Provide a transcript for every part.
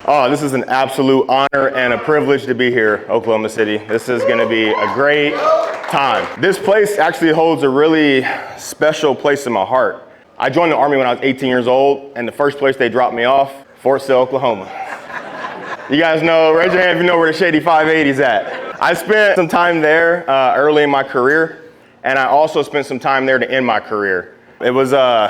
Oh, this is an absolute honor and a privilege to be here, Oklahoma City. This is going to be a great time. This place actually holds a really special place in my heart. I joined the Army when I was 18 years old, and the first place they dropped me off, Fort Sill, Oklahoma. You guys know, raise your hand if you know where the Shady 580's at. I spent some time there early in my career, and I also spent some time there to end my career. It was a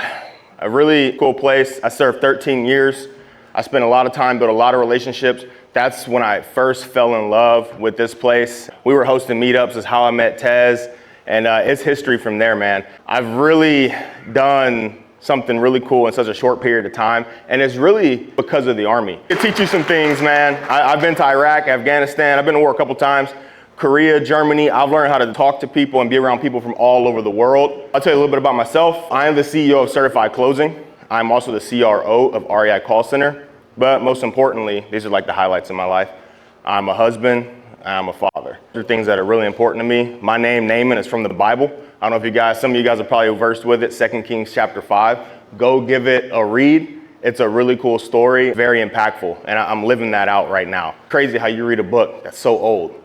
really cool place. I served 13 years. I spent a lot of time, built a lot of relationships. That's when I first fell in love with this place. We were hosting meetups, is how I met Tez, and it's history from there, man. I've really done something really cool in such a short period of time, and it's really because of the Army. It teaches you some things, man. I've been to Iraq, Afghanistan, I've been to war a couple times, Korea, Germany. I've learned how to talk to people and be around people from all over the world. I'll tell you a little bit about myself. I am the CEO of Certified Closing. I'm also the CRO of REI Call Center. But most importantly, these are like the highlights of my life. I'm a husband, and I'm a father. These are things that are really important to me. My name, Naaman, is from the Bible. I don't know if you guys, some of you guys are probably versed with it, 2 Kings chapter 5. Go give it a read. It's a really cool story, very impactful, and I'm living that out right now. Crazy how you read a book that's so old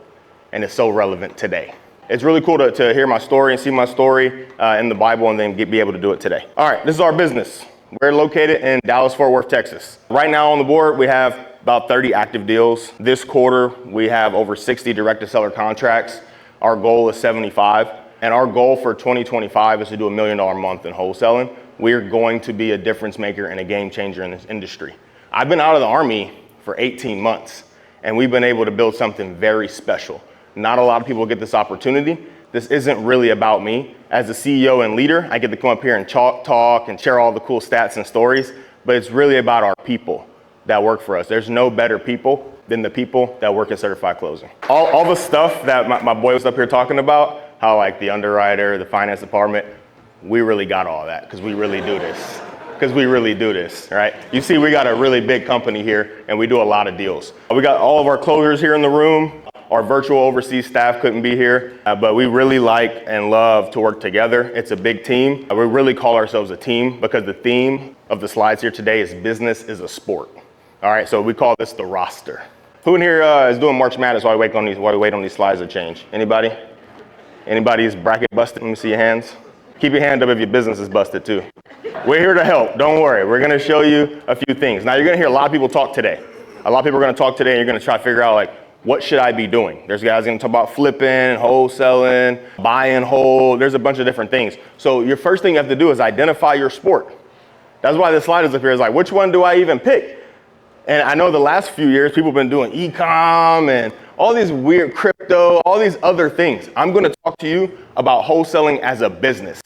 and it's so relevant today. It's really cool to hear my story and see my story in the Bible and then be able to do it today. All right, this is our business. We're located in Dallas-Fort Worth, Texas. Right now on the board, we have about 30 active deals. This quarter, we have over 60 direct-to-seller contracts. Our goal is 75. And our goal for 2025 is to do $1 million a month in wholesaling. We're going to be a difference maker and a game changer in this industry. I've been out of the Army for 18 months, and we've been able to build something very special. Not a lot of people get this opportunity. This isn't really about me. As a CEO and leader, I get to come up here and talk and share all the cool stats and stories, but it's really about our people that work for us. There's no better people than the people that work in certified closing. All the stuff that my boy was up here talking about, how like the underwriter, the finance department, we really got all that because we really do this. Right? You see, we got a really big company here and we do a lot of deals. We got all of our closers here in the room. Our virtual overseas staff couldn't be here, but we really like and love to work together. It's a big team. We really call ourselves a team because the theme of the slides here today is business is a sport. All right, so we call this the roster. Who in here is doing March Madness while we wait on these slides to change? Anybody? Anybody's bracket busted? Let me see your hands. Keep your hand up if your business is busted too. We're here to help, don't worry. We're gonna show you a few things. Now you're gonna hear a lot of people talk today. A lot of people are gonna talk today and you're gonna try to figure out like, what should I be doing? There's guys gonna talk about flipping, wholesaling, buy and hold. There's a bunch of different things. So your first thing you have to do is identify your sport. That's why this slide is up here. Is like, which one do I even pick? And I know the last few years, people have been doing e-com and all these weird crypto, all these other things. I'm gonna talk to you about wholesaling as a business,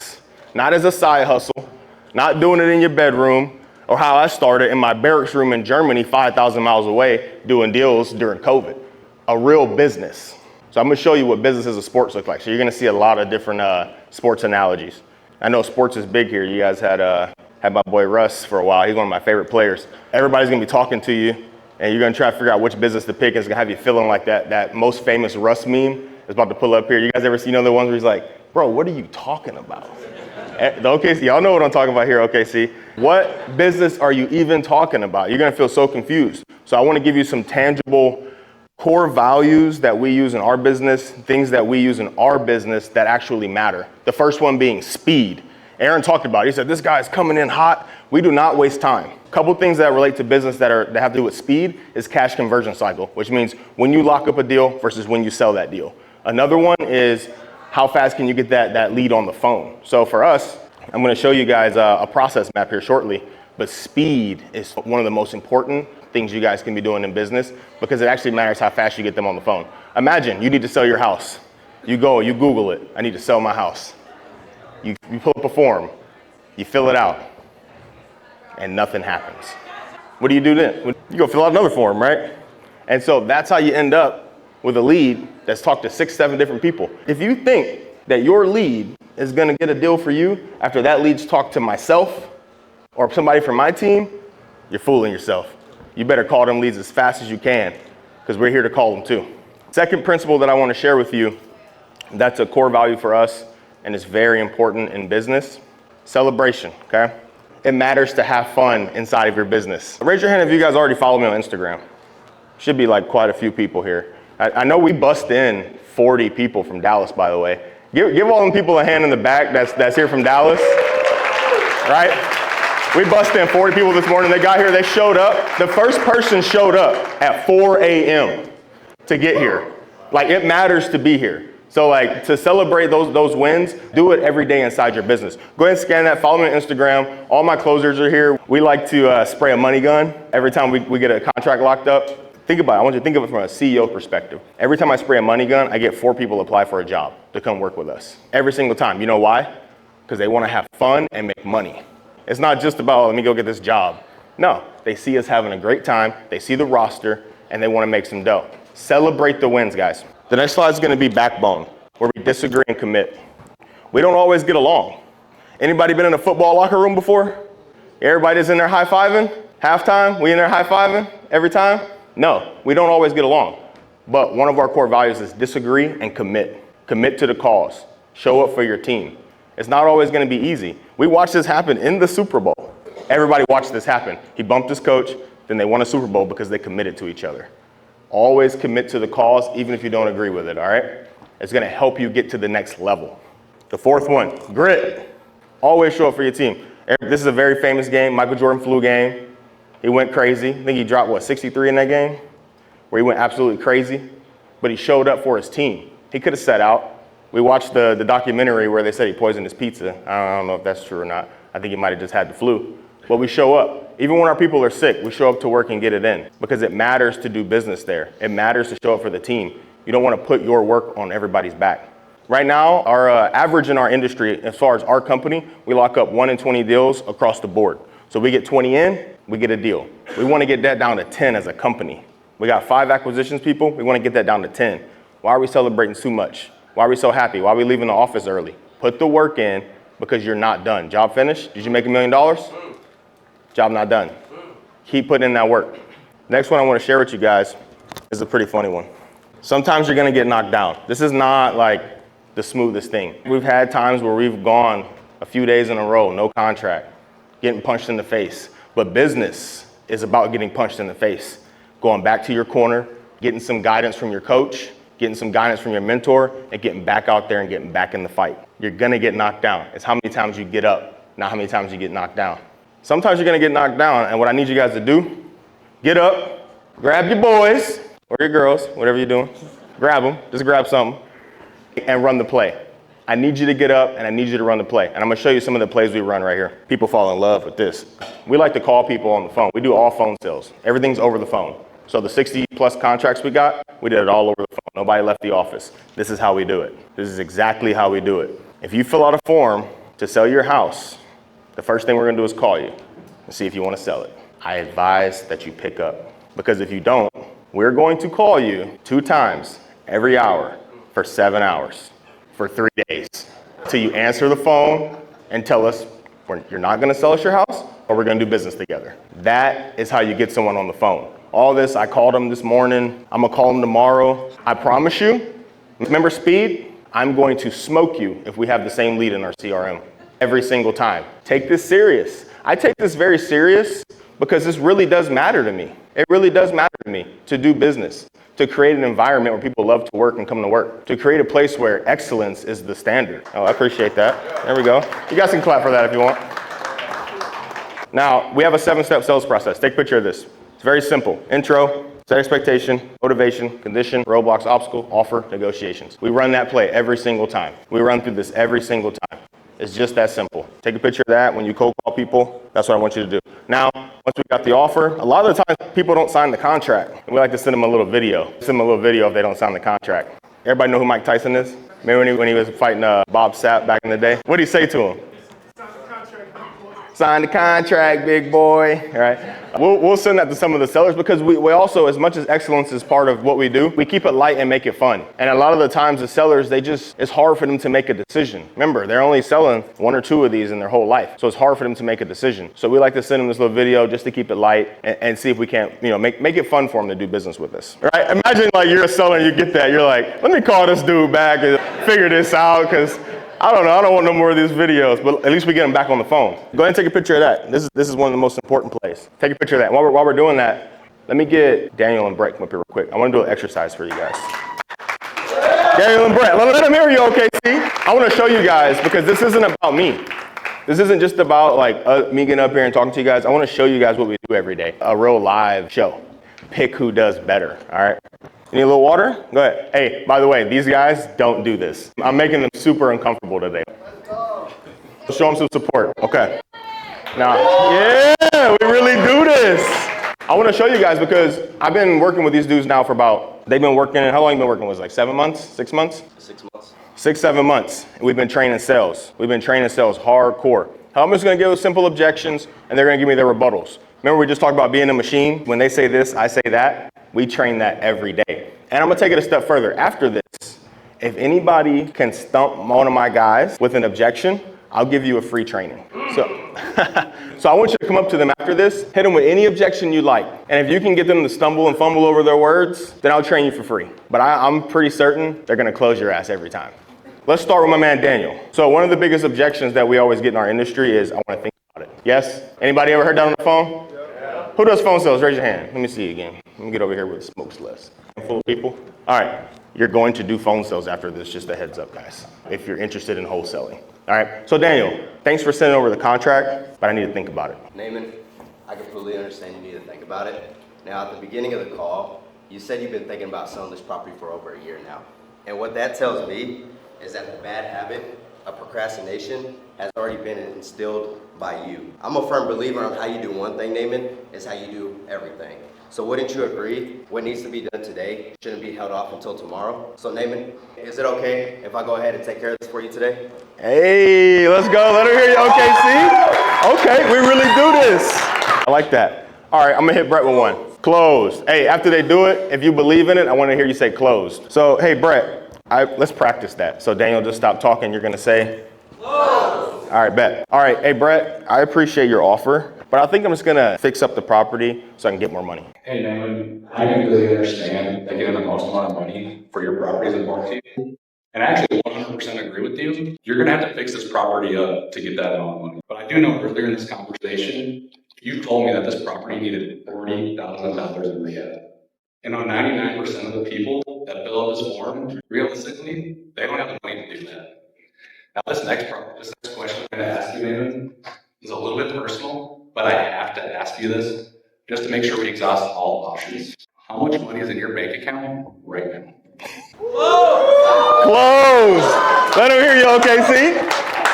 not as a side hustle, not doing it in your bedroom, or how I started in my barracks room in Germany, 5,000 miles away, doing deals during COVID. A real business. So I'm gonna show you what business as a sports look like. So you're gonna see a lot of different sports analogies. I know sports is big here. You guys had my boy Russ for a while. He's one of my favorite players. Everybody's gonna be talking to you and you're gonna try to figure out which business to pick. It's gonna have you feeling like that most famous Russ meme is about to pull up here. You guys ever seen the ones where he's like, bro, what are you talking about? The OKC, y'all know what I'm talking about here, OKC. What business are you even talking about? You're gonna feel so confused. So I wanna give you some tangible core values that we use in our business, things that we use in our business that actually matter. The first one being speed. Aaron talked about it. He said, this guy's coming in hot. We do not waste time. A couple things that relate to business that have to do with speed is cash conversion cycle, which means when you lock up a deal versus when you sell that deal. Another one is how fast can you get that lead on the phone? So for us, I'm gonna show you guys a process map here shortly, but speed is one of the most important things you guys can be doing in business because it actually matters how fast you get them on the phone. Imagine you need to sell your house. You go, you Google it. I need to sell my house. You pull up a form, you fill it out, and nothing happens. What do you do then? You go fill out another form, right? And so that's how you end up with a lead that's talked to 6, 7 different people. If you think that your lead is gonna get a deal for you after that lead's talked to myself or somebody from my team, you're fooling yourself. You better call them leads as fast as you can because we're here to call them too. Second principle that I want to share with you, that's a core value for us and it's very important in business, celebration, okay? It matters to have fun inside of your business. Raise your hand if you guys already follow me on Instagram. Should be like quite a few people here. I know we bust in 40 people from Dallas, by the way. Give all them people a hand in the back that's here from Dallas, right? We bust in 40 people this morning. They got here, they showed up. The first person showed up at 4 a.m. to get here. Like, it matters to be here. So like, to celebrate those wins, do it every day inside your business. Go ahead and scan that, follow me on Instagram. All my closers are here. We like to spray a money gun every time we get a contract locked up. Think about it. I want you to think of it from a CEO perspective. Every time I spray a money gun, I get 4 people apply for a job to come work with us. Every single time. You know why? Because they want to have fun and make money. It's not just about, let me go get this job. No, they see us having a great time. They see the roster and they want to make some dough. Celebrate the wins, guys. The next slide is going to be backbone, where we disagree and commit. We don't always get along. Anybody been in a football locker room before? Everybody's in there high-fiving? Halftime, we in there high-fiving every time? No, we don't always get along. But one of our core values is disagree and commit. Commit to the cause. Show up for your team. It's not always going to be easy. We watched this happen in the Super Bowl. Everybody watched this happen. He bumped his coach, then they won a Super Bowl because they committed to each other. Always commit to the cause, even if you don't agree with it, all right? It's going to help you get to the next level. The fourth one, grit. Always show up for your team. This is a very famous game, Michael Jordan flu game. He went crazy. I think he dropped, 63 in that game? Where he went absolutely crazy. But he showed up for his team. He could have sat out. We watched the documentary where they said he poisoned his pizza. I don't know if that's true or not. I think he might have just had the flu. But we show up. Even when our people are sick, we show up to work and get it in. Because it matters to do business there. It matters to show up for the team. You don't want to put your work on everybody's back. Right now, our average in our industry, as far as our company, we lock up 1 in 20 deals across the board. So we get 20 in, we get a deal. We want to get that down to 10 as a company. We got 5 acquisitions people. We want to get that down to 10. Why are we celebrating too much? Why are we so happy? Why are we leaving the office early? Put the work in because you're not done. Job finished? Did you make $1 million? Job not done. Keep putting in that work. Next one I want to share with you guys is a pretty funny one. Sometimes you're going to get knocked down. This is not like the smoothest thing. We've had times where we've gone a few days in a row, no contract, getting punched in the face. But business is about getting punched in the face. Going back to your corner, getting some guidance from your coach, getting some guidance from your mentor, and getting back out there and getting back in the fight. You're gonna get knocked down. It's how many times you get up, not how many times you get knocked down. Sometimes you're gonna get knocked down, and what I need you guys to do, get up, grab your boys, or your girls, whatever you're doing, grab them, just grab something, and run the play. I need you to get up and I need you to run the play. And I'm gonna show you some of the plays we run right here. People fall in love with this. We like to call people on the phone. We do all phone sales. Everything's over the phone. So the 60 plus contracts we got, we did it all over the phone. Nobody left the office. This is how we do it. This is exactly how we do it. If you fill out a form to sell your house, the first thing we're gonna do is call you and see if you wanna sell it. I advise that you pick up, because if you don't, we're going to call you 2 times every hour for 7 hours. For 3 days, till you answer the phone and tell us you're not gonna sell us your house or we're gonna do business together. That is how you get someone on the phone. All this, I called them this morning, I'm gonna call them tomorrow. I promise you, remember speed? I'm going to smoke you if we have the same lead in our CRM every single time. Take this serious. I take this very serious because this really does matter to me. It really does matter to me to do business, to create an environment where people love to work and come to work, to create a place where excellence is the standard. Oh, I appreciate that. There we go. You guys can clap for that if you want. Now, we have a 7-step sales process. Take a picture of this. It's very simple. Intro, set expectation, motivation, condition, roadblocks, obstacle, offer, negotiations. We run that play every single time. We run through this every single time. It's just that simple. Take a picture of that when you cold call people. That's what I want you to do. Now, once we got the offer, a lot of the time people don't sign the contract. And we like to send them a little video. Send them a little video if they don't sign the contract. Everybody know who Mike Tyson is? Remember when he was fighting Bob Sapp back in the day? What did he say to him? Sign the contract, big boy. All right. We'll send that to some of the sellers because we also, as much as excellence is part of what we do, we keep it light and make it fun. And a lot of the times the sellers, it's hard for them to make a decision. Remember, they're only selling 1 or 2 of these in their whole life. So it's hard for them to make a decision. So we like to send them this little video just to keep it light and see if we can't, make it fun for them to do business with us. All right. Imagine like you're a seller and you get that. You're like, let me call this dude back and figure this out because I don't know. I don't want no more of these videos, but at least we get them back on the phone. Go ahead and take a picture of that. This is one of the most important plays. Take a picture of that. While we're doing that, Let me get Daniel and Brett come up here real quick. I want to do an exercise for you guys. Daniel and Brett, let them hear you, OKC. I want to show you guys, because this isn't about me. This isn't just about like me getting up here and talking to you guys. I want to show you guys what we do every day. A real live show. Pick who does better, all right? You need a little water? Go ahead. Hey, by the way, these guys don't do this. I'm making them super uncomfortable today. Show them some support. Okay. Now, yeah, we really do this. I want to show you guys because I've been working with these dudes now for they've been working, how long have you been working? Was it like 7 months? 6 months? 6 months. 6, 7 months. We've been training sales. We've been training sales hardcore. I'm just going to give simple objections and they're going to give me their rebuttals. Remember we just talked about being a machine? When they say this, I say that. We train that every day. And I'm going to take it a step further. After this, if anybody can stump one of my guys with an objection, I'll give you a free training. So I want you to come up to them after this, hit them with any objection you like. And if you can get them to stumble and fumble over their words, then I'll train you for free. But I'm pretty certain they're going to close your ass every time. Let's start with my man, Daniel. So one of the biggest objections that we always get in our industry is, I want to think about it. Yes? Anybody ever heard that on the phone? Yeah. Who does phone sales? Raise your hand. Let me see you again. Let me get over here where the smoke's less. Full of people. All right. You're going to do phone sales after this, just a heads up, guys, if you're interested in wholesaling. All right. So Daniel, thanks for sending over the contract, but I need to think about it. Naaman, I completely understand you need to think about it. Now, at the beginning of the call, you said you've been thinking about selling this property for over a year now. And what that tells me is that the bad habit of procrastination has already been instilled by you. I'm a firm believer on how you do one thing, Naaman, is how you do everything. So wouldn't you agree, what needs to be done today shouldn't be held off until tomorrow? So Naaman, is it okay if I go ahead and take care of this for you today? Hey, let's go. Let her hear you, OKC. Okay, we really do this. I like that. All right, I'm gonna hit Brett with one. Closed. Hey, after they do it, if you believe in it, I wanna hear you say closed. So, hey, Brett, let's practice that. So Daniel, just stop talking. You're gonna say? Closed. All right, bet. All right, hey, Brett, I appreciate your offer. But I think I'm just gonna fix up the property so I can get more money. Hey, Naaman, I completely understand that getting the most amount of money for your property is important to you. And I actually 100% agree with you. You're gonna have to fix this property up to get that amount of money. But I do know earlier in this conversation, you told me that this property needed $40,000 in rehab. And on 99% of the people that fill out this form, realistically, they don't have the money to do that. Now, this next question I'm gonna ask you, Naaman, is a little bit personal. But I have to ask you this, just to make sure we exhaust all options. How much money is in your bank account right now? Close. Let them hear you, OKC.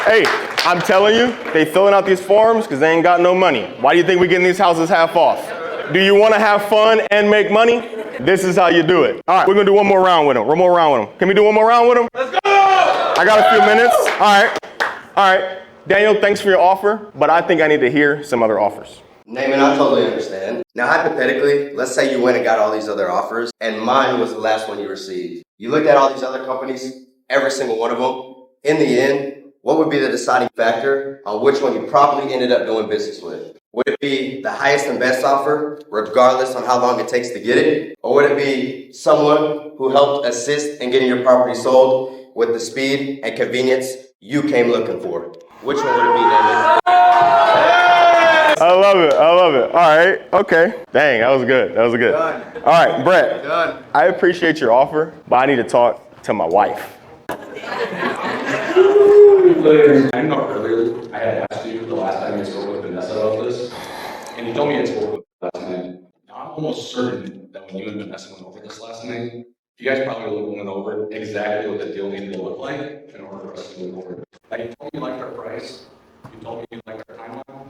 Hey, I'm telling you, they filling out these forms because they ain't got no money. Why do you think we getting these houses half off? Do you want to have fun and make money? This is how you do it. All right, we're going to do one more round with them. One more round with them. Can we do one more round with them? Let's go! I got a few minutes. All right. Daniel, thanks for your offer, but I think I need to hear some other offers. Naaman, I totally understand. Now, hypothetically, let's say you went and got all these other offers, and mine was the last one you received. You looked at all these other companies, every single one of them. In the end, what would be the deciding factor on which one you probably ended up doing business with? Would it be the highest and best offer, regardless on how long it takes to get it? Or would it be someone who helped assist in getting your property sold with the speed and convenience you came looking for? Which one would it be, Naaman? I love it. All right. Okay. Dang, that was good. Done. All right, Brett. Done. I appreciate your offer, but I need to talk to my wife. I know earlier I had asked you the last time you spoke with Vanessa about this, and you told me you spoke with her last night. Now, I'm almost certain that when you and Vanessa went over this last night, you guys probably went over exactly what the deal needed to look like in order for us to move forward. Now, you told me you liked our price. You told me you liked our timeline.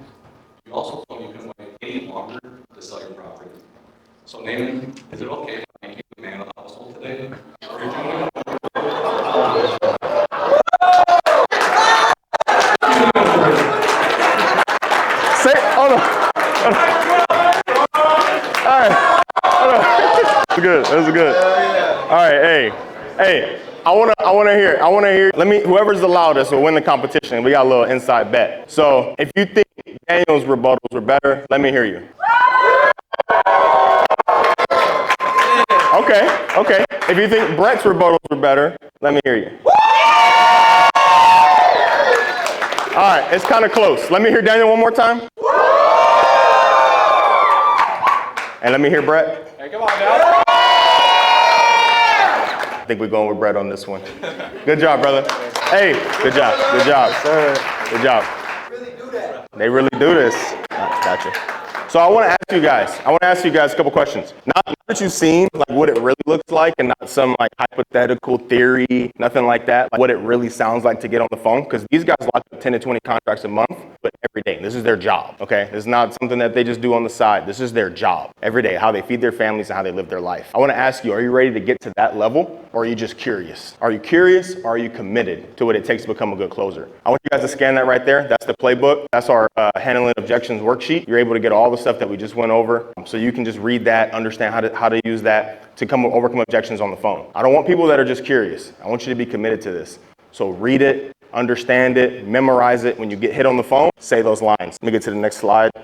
You also told me you couldn't wait any longer to sell your property. So, Naaman, is it okay if I make you the man of the household today? Hold on. All right. Hold on. That's good. All right. Hey. I want to hear. Whoever's the loudest will win the competition. We got a little inside bet. So if you think Daniel's rebuttals were better, let me hear you. Okay. If you think Brett's rebuttals were better, let me hear you. All right, it's kind of close. Let me hear Daniel one more time. And let me hear Brett. Hey, come on now. I think we're going with Brett on this one. Good job, brother. Hey, good job. Good job. Good job. They really do this. Gotcha. So I want to ask you guys a couple questions. Not that you've seen like what it really looks like and not some like hypothetical theory, nothing like that, like what it really sounds like to get on the phone. Because these guys lock up 10 to 20 contracts a month, but every day. This is their job, okay? This is not something that they just do on the side. This is their job every day, how they feed their families and how they live their life. I want to ask you, are you ready to get to that level or are you just curious? Are you curious or are you committed to what it takes to become a good closer? I want you guys to scan that right there. That's the playbook. That's our handling objections worksheet. You're able to get all the stuff that we just went over. So you can just read that, understand how to use that to overcome objections on the phone. I don't want people that are just curious. I want you to be committed to this. So read it, understand it, memorize it. When you get hit on the phone, say those lines. Let me get to the next slide as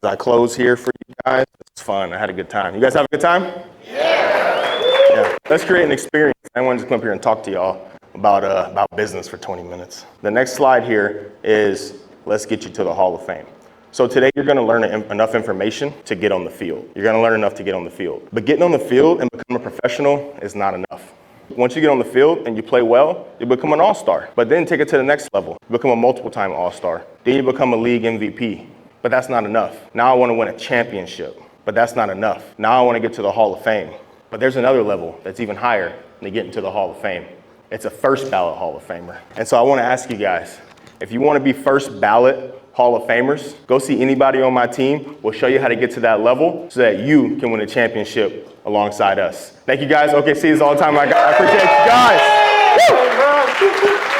I close here for you guys. It's fun. I had a good time. You guys have a good time? Yeah. Let's create an experience. I want to just come up here and talk to y'all about business for 20 minutes. The next slide here is let's get you to the Hall of Fame. So today you're going to learn enough information to get on the field. You're going to learn enough to get on the field. But getting on the field and become a professional is not enough. Once you get on the field and you play well, you become an all-star. But then take it to the next level. You become a multiple-time all-star. Then you become a league MVP. But that's not enough. Now I want to win a championship. But that's not enough. Now I want to get to the Hall of Fame. But there's another level that's even higher than getting to the Hall of Fame. It's a first ballot Hall of Famer. And so I want to ask you guys, if you want to be first ballot Hall of Famers, go see anybody on my team. We'll show you how to get to that level so that you can win a championship alongside us. Thank you guys. OKC is all the time. I appreciate you guys. Woo!